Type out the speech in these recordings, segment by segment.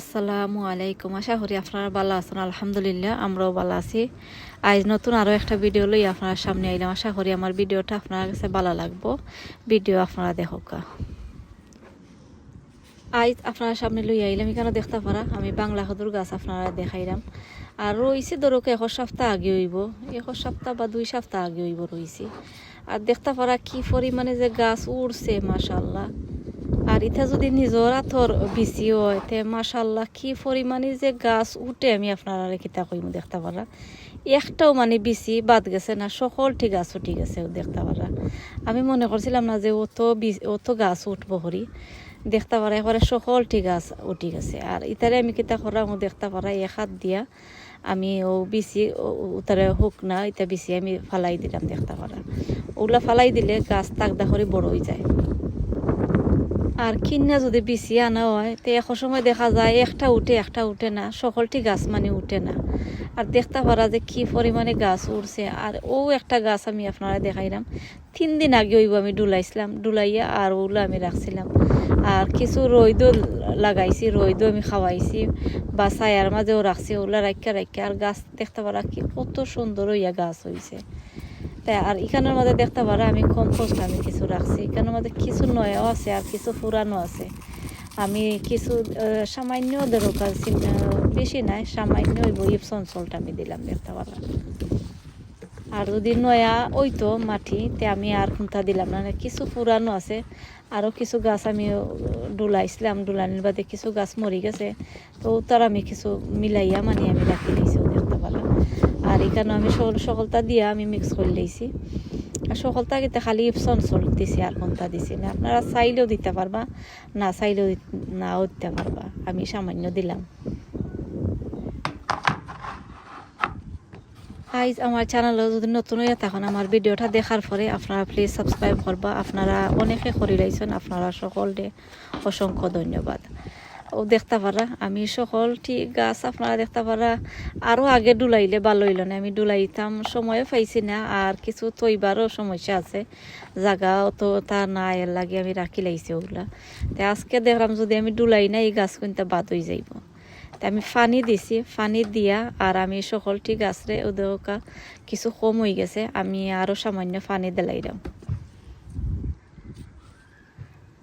আসসালামু আলাইকুম। আশা করি আপনারা ভালো আছেন। আলহামদুলিল্লাহ আমরাও ভালো আছি। আজ নতুন আরও একটা ভিডিও লই আপনার সামনে আইলাম। আশা করি আমার ভিডিওটা আপনার কাছে ভালো লাগবো। ভিডিও আপনারা দেখোকা। আজ আপনার সামনে লই আইলাম এখানে দেখতে পারা আমি বাংলা খদুর গাছ আপনারা দেখাইলাম। আর রইছে ধরো এক সপ্তাহ আগে হইব, এক সপ্তাহ বা 2 সপ্তাহ আগে হইব রইছি। আর দেখতে পারা কি পরিমাণে যে গাছ উড়ছে মাশাআল্লাহ। আর ইটা যদি নিজর আথর বেশি হয় তে মাশাল্লাহ কি পরিমাণে যে গাছ উঠে আমি আপনারা কিতা কইম দেখতে পারা। একটাও মানে বেশি বাদ গেছে না, সকলটি গাছ উঠি গেছে দেখতে পারা। আমি মনে করছিলাম না যে অত গাছ উঠবো হরি, দেখতে পারা এবারে সকলটি গাছ উঠি গেছে। আর ইতারে আমি কিতা করা দেখতে পারা এক হাত দিয়া আমি ও বিচি উতারে হোক না এটা বিচি আমি ফালাই দিলাম দেখতে পারা। ওগুলা ফালাই দিলে গাছ তাকদা করে বড় হয়ে যায়। আর কিনা যদি বিচি আনা হয় তো এক সময় দেখা যায় একটা উঠে না, সকলটি গাছ মানে উঠে না। আর দেখতে পারা যে কি পরিমাণে গাছ উঠছে। আর ও একটা গাছ আমি আপনারা দেখাইলাম 3 দিন আগে হইব আমি ডুলাইছিলাম, ডুলাইয়া আর ওগুলো আমি রাখছিলাম। আর কিছু রইদও লাগাইছি, রইদও আমি খাওয়াইছি বা ছায়ার মাঝেও রাখছি, ওগুলা রাখা আর গাছ দেখতে পারা কি কত সুন্দর হইয়া গাছ হয়েছে। আর এখানের মধ্যে দেখতে পারা আমি কম্পোস্ট আমি কিছু রাখছি, এখানের মধ্যে কিছু নয়াও আছে আর কিছু পুরানো আছে। আমি কিছু সামান্য দরকার বেশি নাই, সামান্য ইপসন সল্ট আমি দিলাম দেখতে পারা। আর যদি নয়া ওইতো মাটি তে আমি আর খুঁতা দিলাম না, কিছু পুরানো আছে। আরও কিছু গাছ আমি ডুলাইছিলাম, ডুলানির বাদে কিছু গাছ মরি গেছে, তো তার আমি কিছু মিলাইয়া মানে আমি রাখি দিয়েছি দেখতে পারা। আর এখানে আমি সকলটা দিয়া আমি মিক্স করে লইছি। আর সকলটা কিন্তু খালি ইপসন সল্ট দিছি আর কোনটা দিছি না। আপনারা চাইলেও দিতে পারবা, না চাইলেও নাও দিতে পারবা, আমি সামান্য দিলাম। আজ আমার চ্যানেলে যদি নতুন হয়ে থাকেন আমার ভিডিওটা দেখার পরে আপনারা প্লিজ সাবস্ক্রাইব করবা। আপনারা অনেকে করে লাইছেন, আপনারা সকলকে অসংখ্য ধন্যবাদ। ও দেখতে পারা আমি সকলটি গাছ আপনারা দেখতে পারা আরও আগে ডুলাইলে ভালো হইল না, আমি ডুলাইতাম সময়ও পাইছি না। আর কিছু তৈবারও সমস্যা আছে, জায়গাও তো তা না এর লাগে আমি রাখি লাইছি ওগুলা। তো আজকে দেখলাম যদি আমি ডুলাই না এই গাছ কিন্তু বাদ হয়ে যাইব। তা আমি পানি দিছি, পানি দিয়া আর আমি সকলটি গাছরে ওদের কিছু কম হয়ে গেছে, আমি আরও সামান্য পানি দিলাইলাম।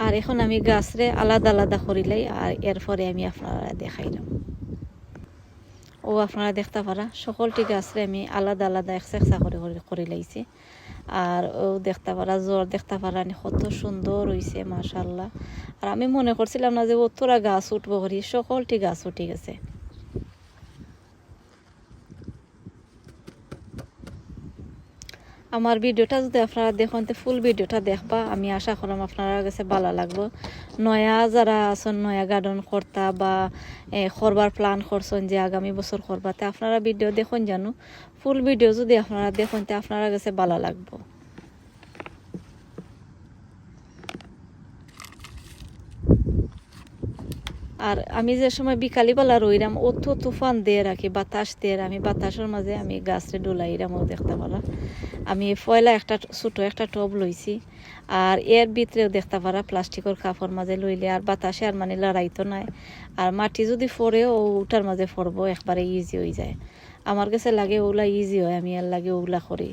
আর এখন আমি গাছরে আলাদা আলাদা করিলাই আর এরপরে আমি আপনারা দেখাইলাম। ও আপনারা দেখতে পারা সকলটি গাছরে আমি আলাদা আলাদা একসা করে লাইছি। আর ও দেখতে পারা জ্বর দেখতে পারা কত সুন্দর হয়েছে মাশাআল্লাহ। আর আমি মনে করছিলাম না যে অতটা গাছ উঠবো করি, সকলটি গাছ উঠে গেছে। আমার ভিডিওটা যদি আপনারা দেখুন তো ফুল ভিডিওটা দেখবা, আমি আশা করলাম আপনারা কাছে ভালো লাগবো। নয়া যারা আছেন নয়া গার্ডেন করতা বা করবার প্ল্যান করছেন যে আগামী বছর করবা, তা আপনারা ভিডিও দেখুন জানো, ফুল ভিডিও যদি আপনারা দেখুন তো আপনারা কাছে ভালো লাগবো। আর আমি যে সময় বিকালিবেলা রইলাম অত তুফান দিয়ে রাখি, বাতাস দিয়ে, আমি বাতাসের মাঝে আমি গাছরে ডোলাইলাম ও দেখতে পারা। আমি পয়লা একটা ছোটো একটা টব লইছি আর এর ভিতরেও দেখতে পারা প্লাস্টিকের কাপড় মাঝে লইলে আর বাতাসে আর মানে লড়াইতো নাই। আর মাটি যদি ফোরে ও উঠার মাঝে ফরবো একবারে ইজি হয়ে যায়। আমার কাছে লাগে ওগুলা ইজি হয়, আমি আর লাগে ওগুলা করি।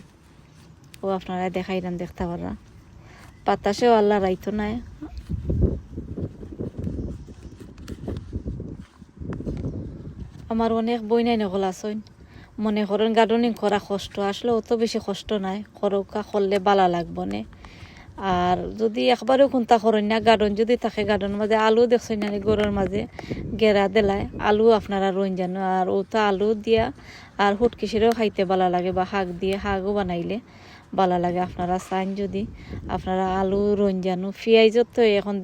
ও আপনারা দেখাইলাম দেখতে পারা বাতাসেও আর লড়াইতো নাই। আমার অনেক বই নাই নকল আসইন, মনে করেন গার্ডেনিং করা কষ্ট, আসলে অত বেশি কষ্ট নাই, করকা করলে বালা লাগবো না। আর যদি একবারেও কোনটা করেন না গার্ডেন যদি থাকে, গার্ডেনের মাঝে আলু দেখছেন না গরুর মাঝে গেরা দেলায় আলু আপনারা রইন জানো। আর ওটা আলু দিয়া আর হুটকিসিরেও খাইতে ভালো লাগে বা শাক দিয়ে শাকও বানাইলে ভালো লাগে। আপনারা চান যদি আপনারা আলু রইন জানো, পেঁয়াজও তো এখন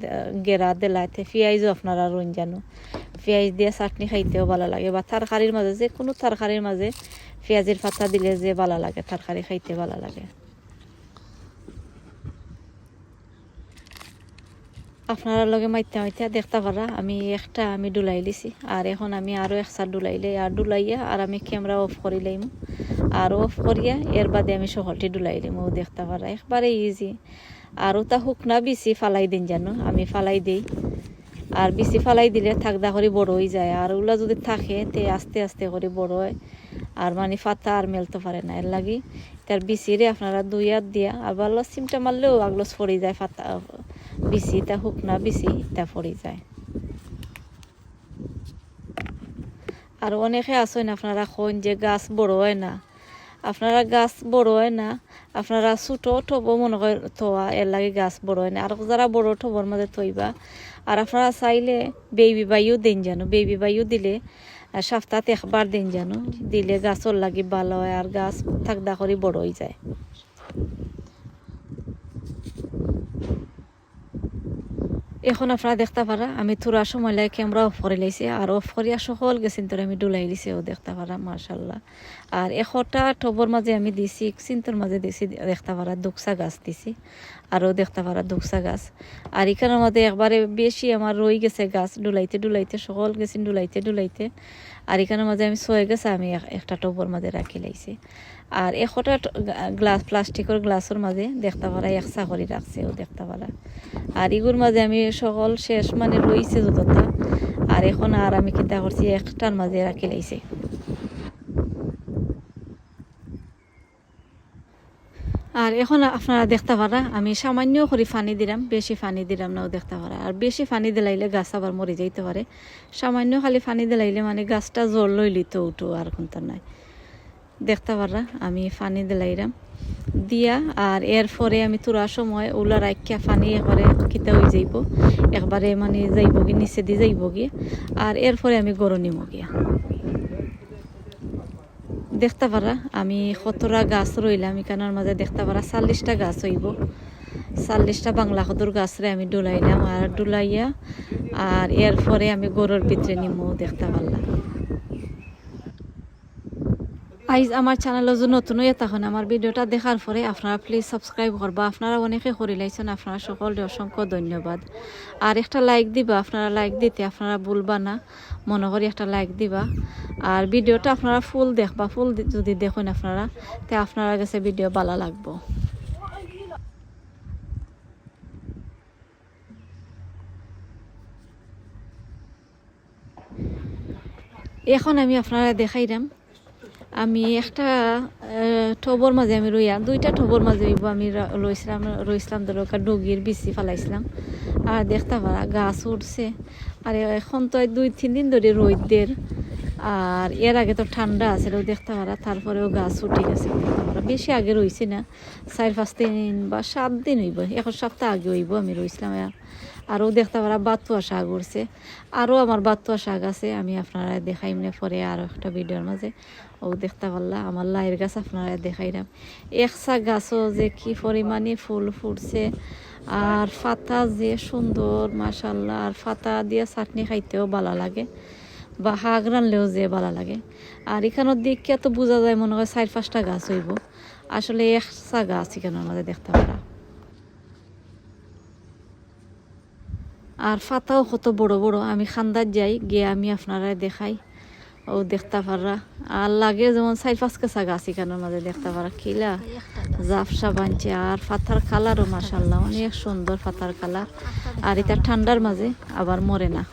গেরা দেলাইতে পেঁয়াজও আপনারা রইন জানো, পেঁয়াজ দিয়ে চাটনি খাইতেও ভালো লাগে। বা তরকারির মাঝে যে কোনো তরকারির মাঝে পেঁয়াজের পাতা দিলে যে ভালো লাগে, তরকারি খাইতে ভালো লাগে। আপনারা লগে মাইতে দেখতে পারা আমি একটা আমি ডুলাই লিছি। আর এখন আমি আরও একসার ডুলাইলে আর ডুলাইয়া আর আমি ক্যামেরা অফ করি লাইম। আর অফ করিয়া এর বাদে আমি সকলটি ডুলাইলিম ও দেখতে পারা একবারে ইজি। আর ওটা শুকনা বেশি ফালাই দিন জানো, আমি ফালাই দিই। আর বিচি ফালাই দিলে থাকদা করে বড় হয়ে যায়, আর ওগুলা যদি থাকে তে আস্তে আস্তে করে বড় হয়, আর মানে ফাতা আর মেলতে পারে না। এর লাগি তার বিচিরে আপনারা 2 হাত দিয়া আর ভালো সিমটা মারলেও আগলো পড়ে যায়, ফাতা বিচি তা হুক না বিচি তা পড়ে যায়। আর অনেকে আছেন আপনারা কইন যে গাছ বড় হয় না, আপনারা গাছ বড় হয় না, আপনারা ছোটো টব মনে করে থোয়া, এর লাগে গাছ বড় হয় না। আর যারা বড় টবর মাঝে থইবা, আর আপনারা চাইলে বেবি বাইও দিন জানো, বেবি বাইও দিলে সপ্তাহে একবার দিন জানো, দিলে গাছর লাগি ভালো হয় আর গাছ থাকদা করে বড় হয়ে যায়। এখন আপনারা দেখতে পারা আমি থোড়া সময় লাগে ক্যামেরা অফ করে লাইছি, আর অফ করিয়া সকল গেছেন তোর আমি ডুলাই দিছি, ও দেখতে পারা মাশাল্লাহ। আর 100টা টবর মাঝে আমি দিছি, চিন্তর মাঝে দিছি দেখতে পারা দুকসা গাছ দিছি, আরও দেখতে পারা দুকসা গাছ। আর এখানের মধ্যে একবারে বেশি আমার রয়ে গেছে গাছ, ডুলাইতে ডুলাইতে সকল গেছেন ডুলাইতে ডুলাইতে। আর এখানের মাঝে আমি 6 গেছে আমি একটা টবর মাঝে রাখি লাইছি। আর 100টা গ্লাস প্লাস্টিকের গ্লাসের মাঝে দেখতে পারা একসা করে রাখছে, ও দেখতে পারা। আর এগুর মাঝে আমি সকল শেষ মানে রয়েছে যতটা, আর এখন আর আমি চিন্তা করছি একটার মাঝে রাখি লাইছি। আর এখন আপনারা দেখতে পারা আমি সামান্য করে পানি দিলাম, বেশি পানি দিলাম নাও দেখতে পারা। আর বেশি পানি দিলাইলে গাছ আবার মরে যাইতে পারে, সামান্য খালি পানি দিলাইলে মানে গাছটা জল লইলি তো উঠো আর কোনটা নাই। দেখতে পারা আমি পানি দিলাইলাম দিয়া, আর এরপরে আমি তোরার সময় ওলা রাখিয়া পানি একবারে কিতা হয়ে যাইব, একবারে মানে যাইব গিয়ে নিচে দিয়ে যাইব গিয়ে, আর এরপরে আমি গরম নিম গিয়া। দেখতে পারা আমি কতটা গাছ রইলাম এখানের মাঝে, দেখতে পারা 40টা গাছ হইব, 40টা বাংলা কদর গাছরে আমি ডুলাইলাম, আর ডুলাইয়া আর এরপরে আমি গরুর ভিতরে নিমো দেখতে পারলাম। আইজ আমার চ্যানেলের জন্য নতুন হয়ে তখন আমার ভিডিওটা দেখার পরে আপনারা প্লিজ সাবস্ক্রাইব করবা, আপনারা অনেকে করে লাইছেন, আপনারা সকলকে অসংখ্য ধন্যবাদ। আর একটা লাইক দিবা, আপনারা লাইক দিতে আপনারা ভুলবা না, মনে করি একটা লাইক দিবা। আর ভিডিওটা আপনারা ফুল দেখবা, ফুল যদি দেখুন আপনারা তে আপনারা কাছে ভিডিও ভালো লাগবো। এখন আমি আপনারা দেখাইলাম আমি একটা টবর মাঝে আমি রইয়া 2টা টবর মাঝে হইব আমি রইছিলাম দরকার ডগির বিচি ফালাইছিলাম। আর দেখতে পারা গাছ উঠছে, আর এখন তো 2-3 দিন ধরে রোদের, আর এর আগে তো ঠান্ডা আছে দেখতে পারা, তারপরেও গাছ উঠে গেছে দেখতে পারা। বেশি আগে রইছি না, 4-5 দিন বা 7 দিন হইব, এখন সপ্তাহ আগে হইব আমি রইছিলাম। আরও দেখতে পারা বাতুয়া শাক উঠছে, আরও আমার বাতুয়া শাক আছে, আমি আপনারা দেখাইম না পরে আরও একটা ভিডিওর মাঝে, ও দেখতে পারলা আমার লাইয়ের গাছ আপনারা দেখাইলাম। একসা গাছও যে কি পরিমাণে ফুল ফুটছে, আর পাতা যে সুন্দর মাশাল্লাহ, আর পাতা দিয়ে চাটনি খাইতেও ভালো লাগে, বা শাক রানলেও যে ভালো লাগে। আর এখানের দিকে তো বোঝা যায় মনে হয় 4-5টা গাছ হইব, আসলে একসা গাছ এখানের মাঝে দেখতে পারা। আর পাতাও কত বড় বড়, আমি খান্দার যাই গিয়ে আমি আপনারা দেখাই, ও দেখতে পারা। আর লাগে যেমন 4-5 কাছা গাছ এখানের মাঝে দেখতে পারা, কিলা জাফসা বানছে, আর পাতার কালারও মাশাল্লাহ অনেক সুন্দর পাতার কালার, আর এটা ঠান্ডার মাঝে আবার মরে না।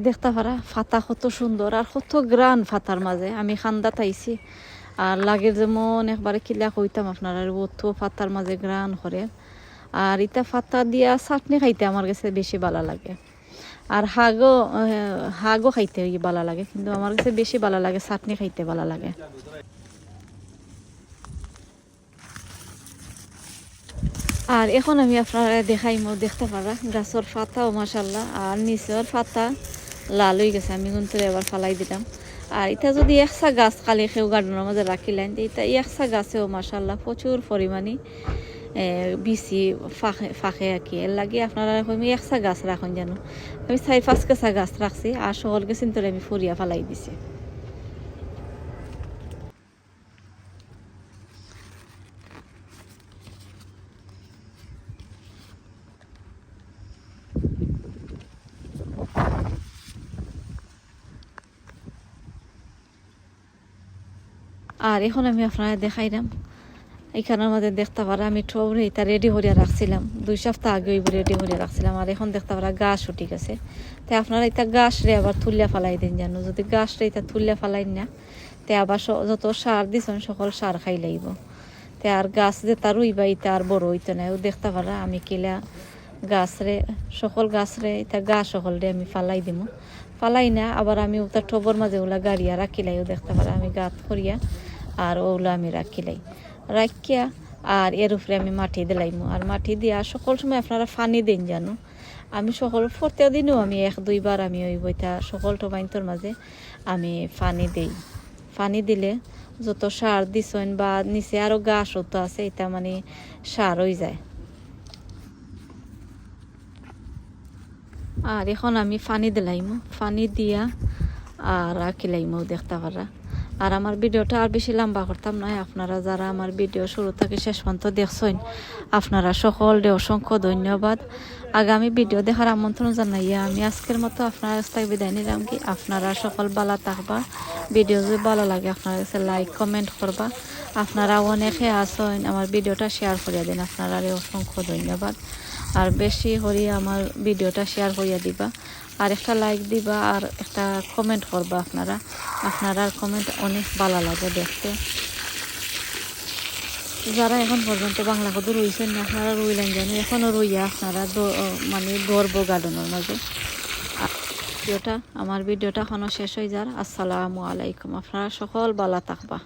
দেখতে পারা পাতা কত সুন্দর আর কত গ্রান পাতার মাঝে, আমি খান্দা তাইছি। আর লাগে যেমন একবারে কিলা কইতাম আপনারা, অত পাতার মাঝে গ্রান করে। আর এটা পাতা দিয়া চাটনি খাইতে আমার কাছে বেশি ভালো লাগে, আর হাগও খাইতে ভালো লাগে, কিন্তু আমার কাছে বেশি ভালো লাগে চাটনি খাইতে ভালো লাগে। আর এখন আমি আপনারা দেখাইমো দেখতে পারা গাছের পাতাও মাশাল্লাহ, আর নিচের পাতা লাল হয়ে গেছে, আমি কিন্তু এবার ফালাই দিলাম। আর এটা যদি একসা গাছ খালি কেউ গার্ডেনের মাঝে রাখিলেন, এটা একসা গাছেও মাশাল্লাহ প্রচুর পরিমাণে বিচি ফাঁকে আর কি। এর লাগে আপনারা আমি একসা গাছ রাখুন যেন, আমি 4-5 কাছা গাছ রাখছি, আর সকলকে চিন্তা আমি ফরিয়া ফালাই দিছি। আর এখন আমি আপনারা দেখাইলাম এইখানের মধ্যে দেখতে পারা আমি টবরে এটা রেডি করিয়া রাখছিলাম 2 সপ্তাহ আগে ওই রেডি করিয়া রাখছিলাম আর এখন দেখতে পারা গাছ উঠি গেছে। তাই আপনারা এটা গাছ রে আবার তুলিয়া ফেলাই দিন জানো, যদি গাছ রে এটা তুলিয়া ফেলাই না তে আবার যত সার দিছেন সকল সার খাই লাগব। তে আর গাছ যে তার রুইবা এটা আর বড় হইতো না। ও দেখতে পারা আমি কিলা গাছ রে সকল গাছ রে এটা গাছ সকল রে আমি ফালাই দিব, ফালাই না আবার আমি ওটা টবর মাঝে ওলা গাড়িয়া রাখিলাই। ও দেখতে পারা আমি গাত করিয়া আর ওগুলো আমি রাখিলাই রাখিয়া আর এর উপরে আমি মাটি দিলাইমু। আর মাটি দিয়া সকল সময় আপনারা পানি দিন জানো। আমি সকল প্রত্যেক দিনও আমি 1-2 বার আমি ওই বইটা সকল টবাইন্তর মাঝে আমি পানি দেই। পানি দিলে যত সার দিছেন বা নিচে আরও গাছ হতো আছে এটা মানে সার হয়ে যায়। আর এখন আমি পানি দিলাইমু, পানি দিয়া আর রাখিলাইমু দেখতে পারা। আর আমার ভিডিওটা আর বেশি লম্বা করতাম নয়। আপনারা যারা আমার ভিডিও শুরু থেকে শেষ পর্যন্ত দেখছেন আপনারা সকলকে অসংখ্য ধন্যবাদ। আগামী ভিডিও দেখার আমন্ত্রণ জানাইয়া আমি আজকের মতো আপনার কাছ থেকে বিদায় নিলাম। কি আপনারা সকল ভালো থাকবা, ভিডিও যদি ভালো লাগে আপনার কাছে লাইক কমেন্ট করবা। আপনারা অনেকে আসেন আমার ভিডিওটা শেয়ার করিয়া দিন, আপনারা অসংখ্য ধন্যবাদ। আর বেশি করে আমার ভিডিওটা শেয়ার করিয়া দিবা আর একটা লাইক দিবা আর একটা কমেন্ট করবা। আপনারা কমেন্ট অনেক ভালো লাগে দেখতে। যারা এখন পর্যন্ত বাংলা কত রয়েছেন না আপনারা রইলেন জানি এখনও রইয়া আপনারা মানে দৌড়বো গার্ডেনের মাঝে। আমার ভিডিওটা এখনও শেষ হয়ে যার। আসসালামু আলাইকুম, আপনারা সকল ভালো থাকবা।